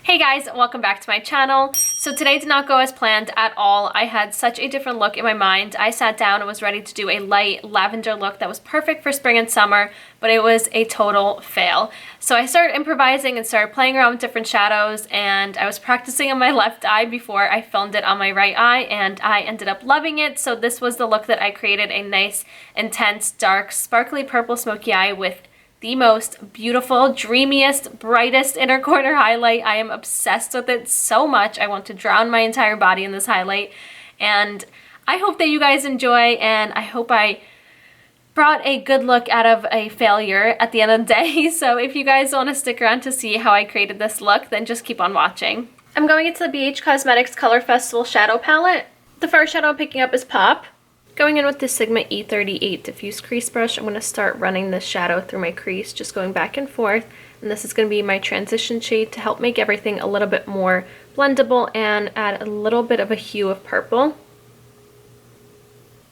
Hey guys, welcome back to my channel. So today did not go as planned at all. I had such a different look in my mind. I sat down and was ready to do a light lavender look that was perfect for spring and summer, but it was a total fail. So I started improvising and started playing around with different shadows, and I was practicing on my left eye before I filmed it on my right eye, and I ended up loving it. So this was the look that I created, a nice, intense, dark, sparkly purple smoky eye with the most beautiful, dreamiest, brightest inner corner highlight. I am obsessed with it so much. I want to drown my entire body in this highlight. And I hope that you guys enjoy, and I hope I brought a good look out of a failure at the end of the day. So if you guys want to stick around to see how I created this look, then just keep on watching. I'm going into the BH Cosmetics Color Festival Shadow Palette. The first shadow I'm picking up is Pop. Going in with the Sigma E38 diffuse crease brush, I'm going to start running this shadow through my crease, just going back and forth. And this is going to be my transition shade to help make everything a little bit more blendable and add a little bit of a hue of purple.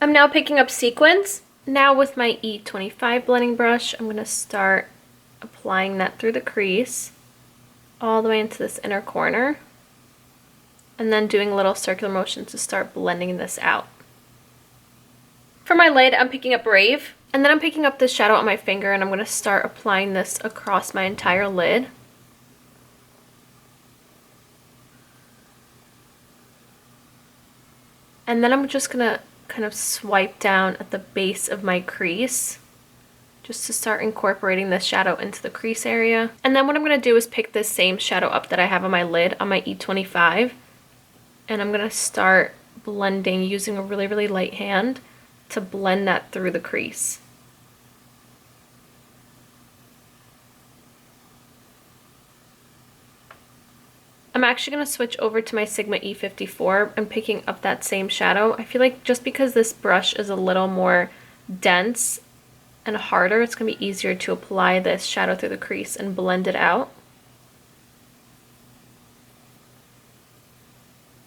I'm now picking up Sequins. Now with my E25 blending brush, I'm going to start applying that through the crease all the way into this inner corner. And then doing little circular motions to start blending this out. For my lid, I'm picking up Rave, and then I'm picking up this shadow on my finger, and I'm going to start applying this across my entire lid. And then I'm just going to kind of swipe down at the base of my crease, just to start incorporating this shadow into the crease area. And then what I'm going to do is pick this same shadow up that I have on my lid on my E25, and I'm going to start blending using a really, really light hand to blend that through the crease. I'm actually going to switch over to my Sigma E54 and picking up that same shadow. I feel like just because this brush is a little more dense and harder, it's going to be easier to apply this shadow through the crease and blend it out.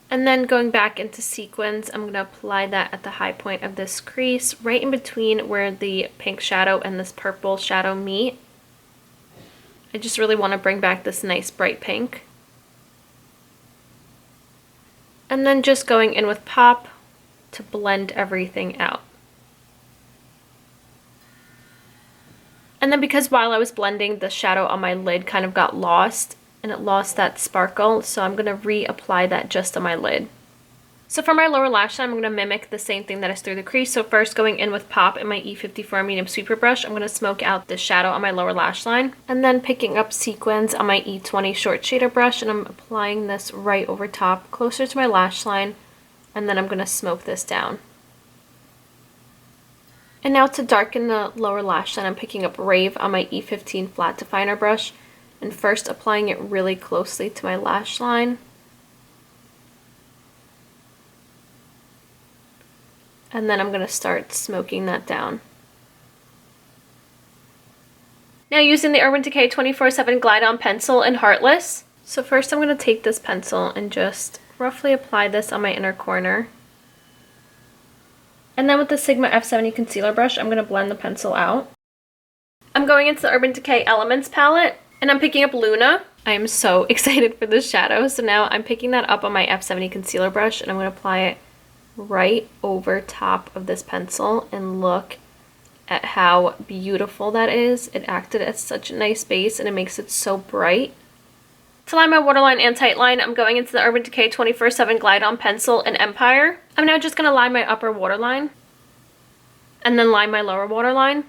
And then going back into Sequins, I'm going to apply that at the high point of this crease, right in between where the pink shadow and this purple shadow meet. I just really want to bring back this nice bright pink. And then just going in with Pop to blend everything out. And then because while I was blending, the shadow on my lid kind of got lost, and it lost that sparkle, so I'm going to reapply that just on my lid. So for my lower lash line, I'm going to mimic the same thing that is through the crease. So first going in with Pop in my E54 medium sweeper brush, I'm going to smoke out the shadow on my lower lash line, and then picking up Sequins on my E20 short shader brush, and I'm applying this right over top, closer to my lash line, and then I'm going to smoke this down. And now to darken the lower lash line, I'm picking up Rave on my E15 flat definer brush, and first applying it really closely to my lash line. And then I'm going to start smoking that down. Now using the Urban Decay 24/7 Glide On Pencil in Heartless. So first I'm going to take this pencil and just roughly apply this on my inner corner. And then with the Sigma F70 concealer brush, I'm going to blend the pencil out. I'm going into the Urban Decay Elements palette, and I'm picking up Luna. I am so excited for this shadow. So now I'm picking that up on my F70 concealer brush, and I'm going to apply it right over top of this pencil, and look at how beautiful that is. It acted as such a nice base, and it makes it so bright. To line my waterline and tightline, I'm going into the Urban Decay 24/7 Glide On Pencil in Empire. I'm now just going to line my upper waterline, and then line my lower waterline.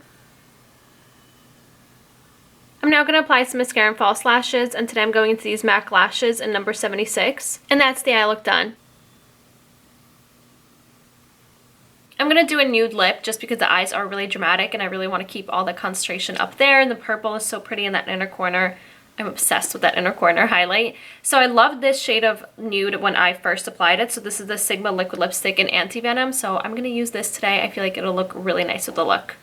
I'm now going to apply some mascara and false lashes, and today I'm going into these MAC lashes in number 76, and that's the eye look done. I'm going to do a nude lip just because the eyes are really dramatic, and I really want to keep all the concentration up there, and the purple is so pretty in that inner corner. I'm obsessed with that inner corner highlight. So I loved this shade of nude when I first applied it. So this is the Sigma Liquid Lipstick in Anti Venom. So I'm going to use this today. I feel like it'll look really nice with the look.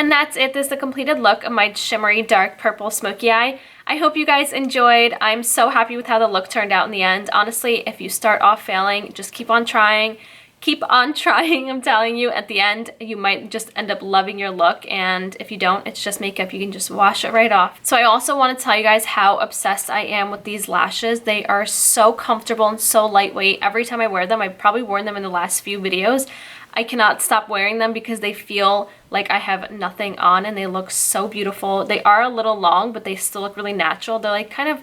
And that's it. This is the completed look of my shimmery dark purple smoky eye. I hope you guys enjoyed. I'm so happy with how the look turned out in the end. Honestly, if you start off failing, just keep on trying. keep on trying. I'm telling you, at the end, you might just end up loving your look. And if you don't, it's just makeup. You can just wash it right off. So I also want to tell you guys how obsessed I am with these lashes. They are so comfortable and so lightweight. Every time I wear them, I've probably worn them in the last few videos. I cannot stop wearing them because they feel like I have nothing on and they look so beautiful. They are a little long, but they still look really natural. They're like kind of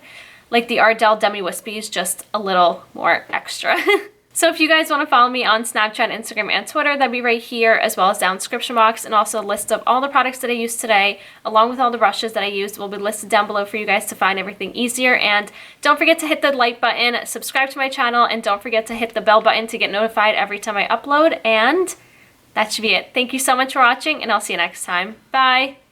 like the Ardell Demi Wispies, just a little more extra. So if you guys want to follow me on Snapchat, Instagram, and Twitter, that'd be right here, as well as down in the description box, and also a list of all the products that I used today, along with all the brushes that I used, will be listed down below for you guys to find everything easier. And don't forget to hit the like button, subscribe to my channel, and don't forget to hit the bell button to get notified every time I upload. And that should be it. Thank you so much for watching, and I'll see you next time. Bye!